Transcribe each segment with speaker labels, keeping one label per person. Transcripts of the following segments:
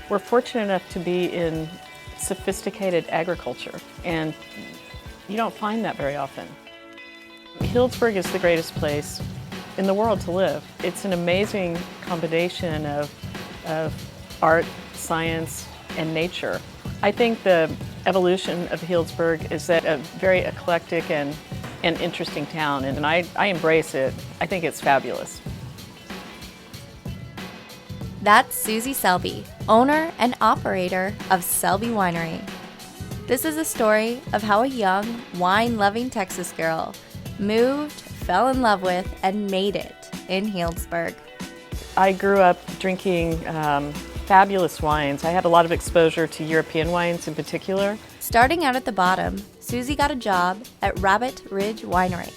Speaker 1: We're fortunate enough to be in sophisticated agriculture, and you don't find that very often. Healdsburg is the greatest place in the world to live. It's an amazing combination of art, science, and nature. I think the evolution of Healdsburg is that a very eclectic and interesting town, and I embrace it. I think it's fabulous.
Speaker 2: That's Susie Selby, owner and operator of Selby Winery. This is a story of how a young, wine-loving Texas girl moved, fell in love with, and made it in Healdsburg.
Speaker 1: I grew up drinking fabulous wines. I had a lot of exposure to European wines in particular.
Speaker 2: Starting out at the bottom, Susie got a job at Rabbit Ridge Winery.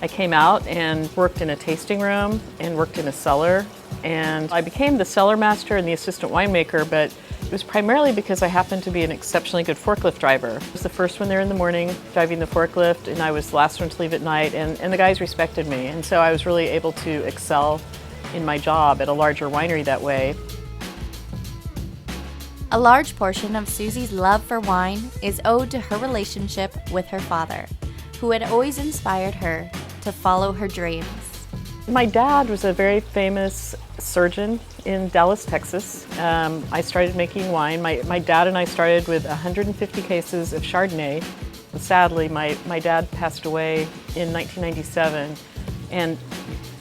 Speaker 1: I came out and worked in a tasting room and worked in a cellar, and I became the cellar master and the assistant winemaker, but it was primarily because I happened to be an exceptionally good forklift driver. I was the first one there in the morning driving the forklift, and I was the last one to leave at night, and the guys respected me, and so I was really able to excel in my job at a larger winery that way.
Speaker 2: A large portion of Susie's love for wine is owed to her relationship with her father, who had always inspired her to follow her dreams.
Speaker 1: My dad was a very famous surgeon in Dallas, Texas. I started making wine. My dad and I started with 150 cases of Chardonnay. Sadly, my dad passed away in 1997 and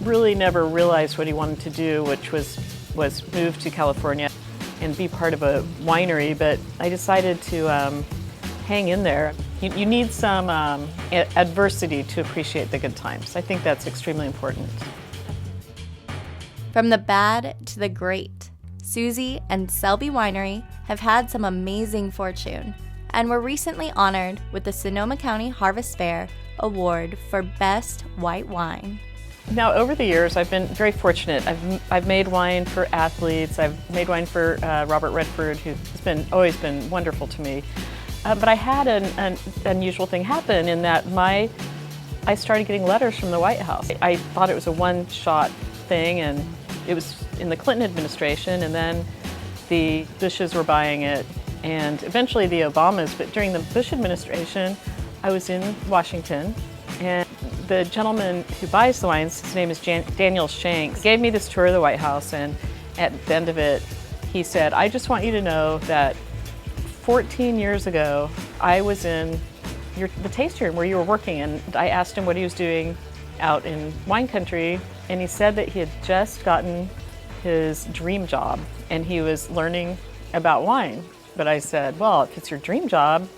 Speaker 1: really never realized what he wanted to do, which was move to California and be part of a winery, but I decided to hang in there. You need some adversity to appreciate the good times. I think that's extremely important.
Speaker 2: From the bad to the great, Susie and Selby Winery have had some amazing fortune and were recently honored with the Sonoma County Harvest Fair Award for Best White Wine.
Speaker 1: Now, over the years, I've been very fortunate. I've made wine for athletes. I've made wine for Robert Redford, who's always been wonderful to me. But I had an unusual thing happen in that I started getting letters from the White House. I thought it was a one-shot thing, and it was in the Clinton administration, and then the Bushes were buying it, and eventually the Obamas. But during the Bush administration, I was in Washington, and the gentleman who buys the wines, his name is Daniel Shanks, gave me this tour of the White House, and at the end of it, he said, "I just want you to know that 14 years ago, I was in the tasting room where you were working," and I asked him what he was doing out in wine country, and he said that he had just gotten his dream job, and he was learning about wine. But I said, "Well, if it's your dream job,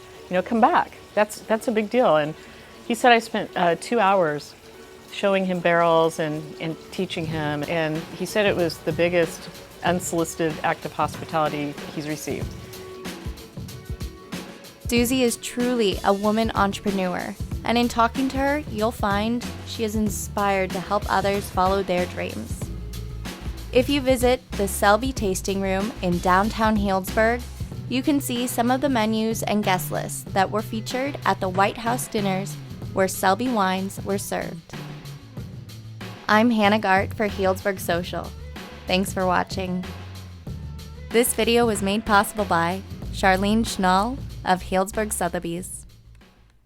Speaker 1: come back. That's a big deal." And he said I spent 2 hours showing him barrels and teaching him, and he said it was the biggest unsolicited act of hospitality he's received.
Speaker 2: Susie is truly a woman entrepreneur, and in talking to her, you'll find she is inspired to help others follow their dreams. If you visit the Selby Tasting Room in downtown Healdsburg, you can see some of the menus and guest lists that were featured at the White House dinners where Selby wines were served. I'm Hannah Gart for Healdsburg Social. Thanks for watching. This video was made possible by Charlene Schnall of Healdsburg Sotheby's.